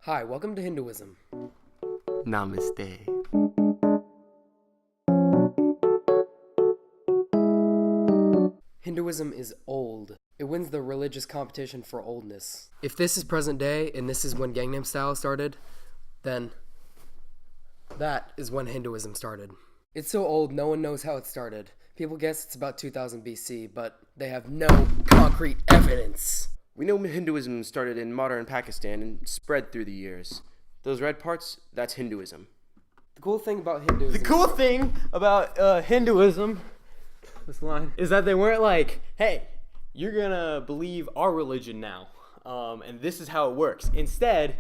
Hi, welcome to Hinduism. Namaste. Hinduism is old. It wins the religious competition for oldness. If this is present day and this is when Gangnam Style started, then that is when Hinduism started. It's so old no one knows how it started. People guess it's about 2000 BC, but they have no concrete evidence. We know Hinduism started in modern Pakistan and spread through the years. Those red parts, that's Hinduism. The cool thing about Hinduism... The cool thing about Hinduism, this line, is that they weren't like, hey, you're gonna believe our religion now, and this is how it works. Instead,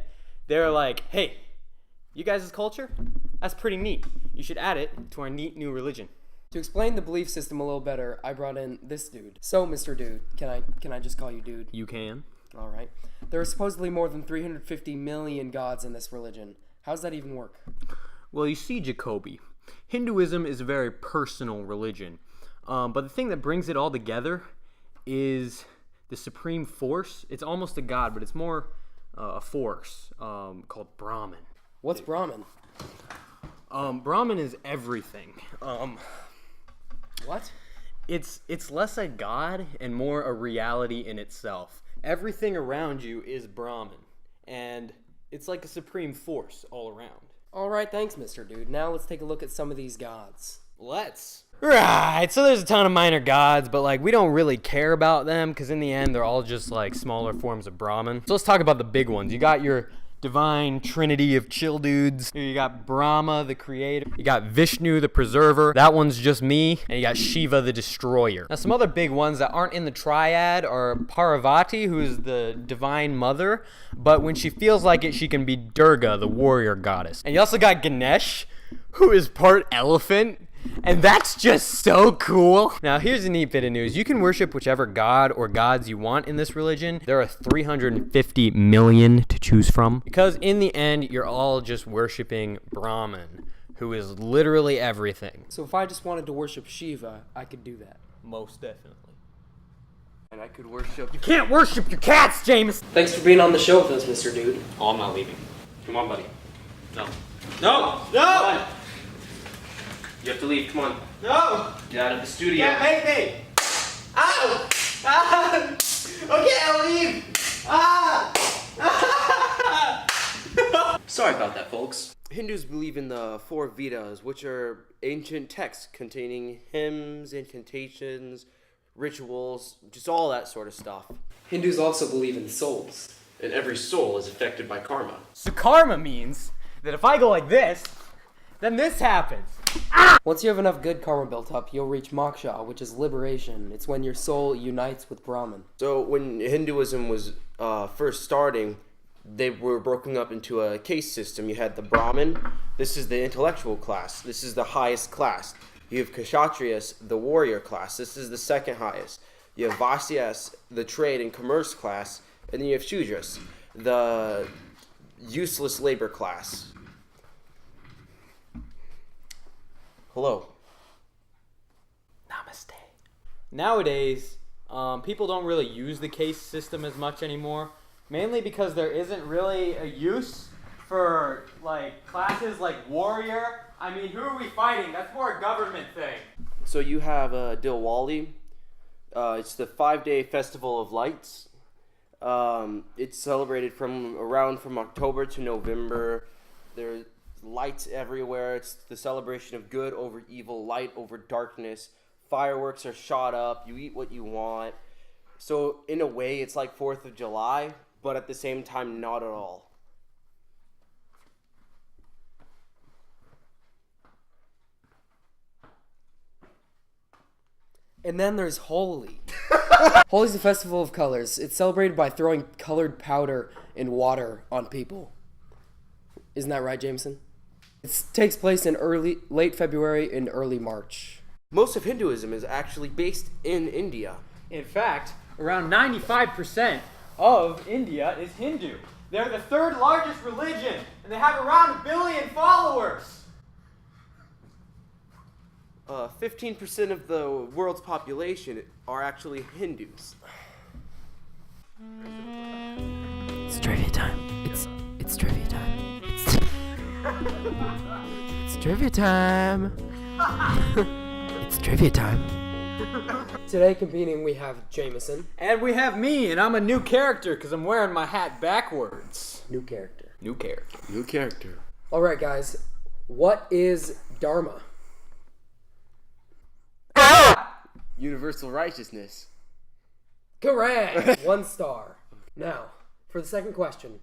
they're like, hey, you guys' culture? That's pretty neat. You should add it to our neat new religion. To explain the belief system a little better, I brought in this dude. So, Mr. Dude, can I just call you dude? You can. All right. There are supposedly more than 350 million gods in this religion. How's that even work? Well, you see, Jacoby, Hinduism is a very personal religion, but the thing that brings it all together is the supreme force. It's almost a god, but it's more a force called Brahman. What's Brahman? Brahman is everything. What? It's less a god and more a reality in itself. Everything around you is Brahman, and it's like a supreme force all around. All right, thanks, Mr. Dude. Now let's take a look at some of these gods. Let's. Right, so there's a ton of minor gods, but like we don't really care about them because in the end they're all just like smaller forms of Brahman. So let's talk about the big ones. You got your divine trinity of chill dudes. You got Brahma, the creator. You got Vishnu, the preserver. That one's just me. And you got Shiva, the destroyer. Now, some other big ones that aren't in the triad are Parvati, who is the divine mother. But when she feels like it, she can be Durga, the warrior goddess. And you also got Ganesh, who is part elephant. And that's just so cool. Now, here's a neat bit of news. You can worship whichever god or gods you want in this religion. There are 350 million to choose from. Because in the end, you're all just worshiping Brahman, who is literally everything. So if I just wanted to worship Shiva, I could do that. Most definitely. And I could worship... You can't worship your cats, James! Thanks for being on the show with us, Mr. Dude. Oh, I'm not leaving. Come on, buddy. No. No! No! You have to leave, come on. No! Get out of the studio. Can't make me! Ow! Ah! Okay, I'll leave! Ah! Sorry about that, folks. Hindus believe in the 4 Vedas, which are ancient texts containing hymns, incantations, rituals, just all that sort of stuff. Hindus also believe in souls. And every soul is affected by karma. So karma means that if I go like this, then this happens. Once you have enough good karma built up, you'll reach moksha, which is liberation. It's when your soul unites with Brahman. So when Hinduism was first starting, they were broken up into a caste system. You had the Brahmin. This is the intellectual class. This is the highest class. You have Kshatriyas, the warrior class. This is the second highest. You have Vaisyas, the trade and commerce class. And then you have Shudras, the useless labor class. Hello. Namaste. Nowadays, people don't really use the caste system as much anymore, mainly because there isn't really a use for like classes like warrior. I mean, who are we fighting? That's more a government thing. So you have Diwali. It's the 5-day festival of lights. It's celebrated from October to November. There's lights everywhere. It's the celebration of good over evil, light over darkness. Fireworks are shot up. You eat what you want. So in a way, it's like 4th of July, but at the same time, not at all. And then there's Holi. Holi is a festival of colors. It's celebrated by throwing colored powder and water on people. Isn't that right, Jameson? It takes place in late February and early March. Most of Hinduism is actually based in India. In fact, around 95% of India is Hindu. They're the 3rd largest religion, and they have around 1 billion followers. 15% of the world's population are actually Hindus. It's trivia time. It's trivia It's trivia time. It's trivia time. Today competing we have Jameson. And we have me, and I'm a new character because I'm wearing my hat backwards. New character. New character. New character. Alright guys, what is Dharma? Universal righteousness. Correct! 1 star. Now, for the second question,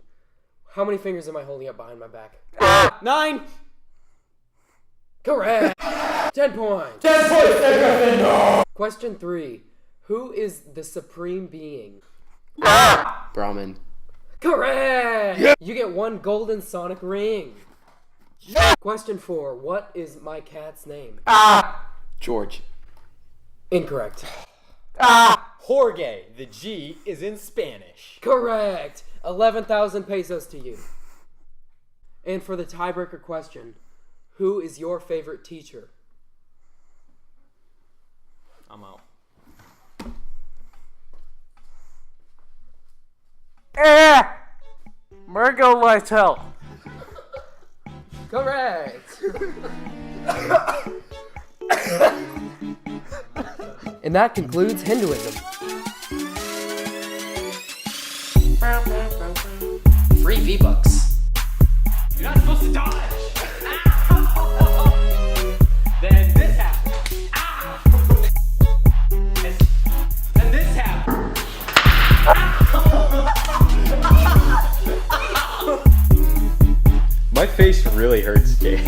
how many fingers am I holding up behind my back? 9. Correct! 10 points! 10 points! Question 3. Who is the supreme being? Brahmin. Correct! You get 1 golden sonic ring. Question 4. What is my cat's name? George. Incorrect. Jorge. The G is in Spanish. Correct! 11,000 pesos to you. And for the tiebreaker question, who is your favorite teacher? I'm out. Margot Lytel. Correct! And that concludes Hinduism. Free V-Bucks. You're not supposed to dodge! Then this happened. And this happened. My face really hurts, Jake.